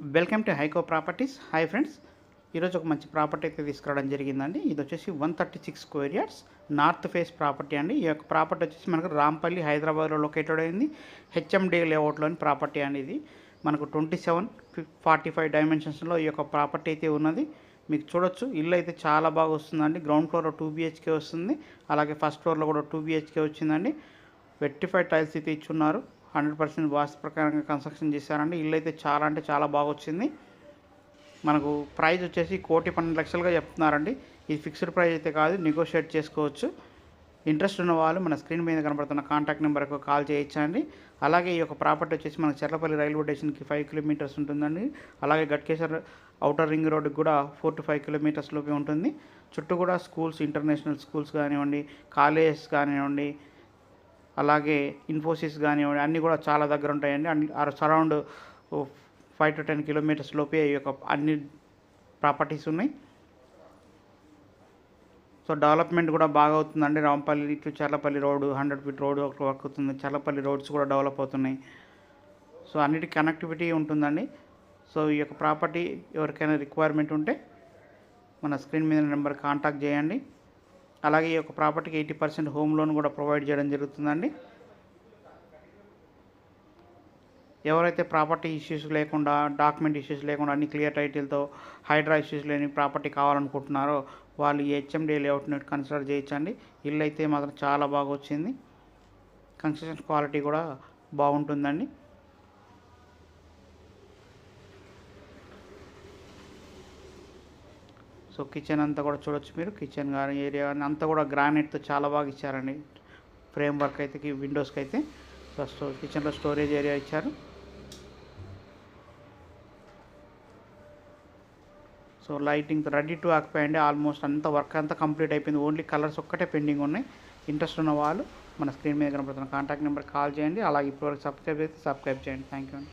Welcome to Haiko properties. Hi friends, ఈరోజు ఒక మంచి ప్రాపర్టీ అయితే తీసుకురావడం జరిగిందండి. ఇది వచ్చేసి 136 square yards north face property అండి. ఈ యొక్క ప్రాపర్టీ వచ్చేసి మనకు రాంపల్లి హైదరాబాద్లో లొకేటెడ్ అయింది. హెచ్ఎండి లేఅవుట్లోని ప్రాపర్టీ అండి. ఇది మనకు 27-45 డైమెన్షన్స్లో ఈ యొక్క ప్రాపర్టీ అయితే ఉన్నది. మీకు చూడొచ్చు, ఇల్లు అయితే చాలా బాగా వస్తుందండి. గ్రౌండ్ ఫ్లోర్లో 2 BHK వస్తుంది, అలాగే ఫస్ట్ ఫ్లోర్లో కూడా 2 BHK వచ్చిందండి. వెట్టిఫైడ్ టైల్స్ అయితే ఇచ్చున్నారు. 100% వాస్తు ప్రకారంగా కన్స్ట్రక్షన్ చేశారండి. ఇల్లు అయితే చాలా అంటే చాలా బాగా వచ్చింది. మనకు ప్రైస్ వచ్చేసి 1,12,00,000గా చెప్తున్నారండి. ఇది ఫిక్స్డ్ ప్రైస్ అయితే కాదు, నెగోషియేట్ చేసుకోవచ్చు. ఇంట్రెస్ట్ ఉన్న వాళ్ళు మన స్క్రీన్ మీద కనబడుతున్న కాంటాక్ట్ నెంబర్కు కాల్ చేయొచ్చండి. అలాగే ఈ యొక్క ప్రాపర్టీ వచ్చేసి మనకు చెర్లపల్లి రైల్వే స్టేషన్కి 5 కిలోమీటర్స్ ఉంటుందండి. అలాగే గట్కేసర్ ఔటర్ రింగ్ రోడ్డుకి కూడా 4 to 5 కిలోమీటర్స్ లోపే ఉంటుంది. చుట్టూ కూడా స్కూల్స్, ఇంటర్నేషనల్ స్కూల్స్ కానివ్వండి, కాలేజెస్ కానివ్వండి, అలాగే ఇన్ఫోసిస్ కానివ్వండి, అన్నీ కూడా చాలా దగ్గర ఉంటాయండి. సరౌండ్ 5 to 10 కిలోమీటర్స్ లోపే ఈ యొక్క అన్ని ప్రాపర్టీస్ ఉన్నాయి. సో డెవలప్మెంట్ కూడా బాగా అవుతుందండి. Rampally to Cherlapally road 100 feet road work అవుతుంది. చర్లపల్లి రోడ్స్ కూడా డెవలప్ అవుతున్నాయి. సో అన్నిటి కనెక్టివిటీ ఉంటుందండి. సో ఈ యొక్క ప్రాపర్టీ ఎవరికైనా రిక్వైర్మెంట్ ఉంటే మన స్క్రీన్ మీద నెంబర్ కాంటాక్ట్ చేయండి. అలాగే ఈ యొక్క ప్రాపర్టీకి 80% హోమ్ లోన్ కూడా ప్రొవైడ్ చేయడం జరుగుతుందండి. ఎవరైతే ప్రాపర్టీ ఇష్యూస్ లేకుండా, డాక్యుమెంట్ ఇష్యూస్ లేకుండా, అన్ని క్లియర్ టైటిల్తో, హైడ్రా ఇష్యూస్ లేని ప్రాపర్టీ కావాలనుకుంటున్నారో వాళ్ళు ఈ హెచ్ఎండి లేఅవుట్ని కన్సిడర్ చేయొచ్చండి. ఇల్లు అయితే మాత్రం చాలా బాగా వచ్చింది. కన్స్ట్రక్షన్ క్వాలిటీ కూడా బాగుంటుందండి. సో కిచెన్ అంతా కూడా చూడొచ్చు మీరు. కిచెన్ కానీ ఏరియా కానీ అంతా కూడా గ్రానైట్తో చాలా బాగా ఇచ్చారండి. ఫ్రేమ్ వర్క్ అయితే విండోస్కి అయితే. సో కిచెన్లో స్టోరేజ్ ఏరియా ఇచ్చారు. So lighting ready to occupy అండి. ఆల్మోస్ట్ అంత వర్క్ అంతా కంప్లీట్ అయిపోయింది. ఓన్లీ కలర్స్ ఒక్కటే పెండింగ్ ఉన్నాయి. ఇంట్రెస్ట్ ఉన్న వాళ్ళు మన స్క్రీన్ మీద కనబడుతున్న కాంటాక్ట్ నెంబర్ కాల్ చేయండి. అలాగే ఇప్పటివరకు సబ్స్క్రైబ్ చేయండి. థ్యాంక్ యూ అండి.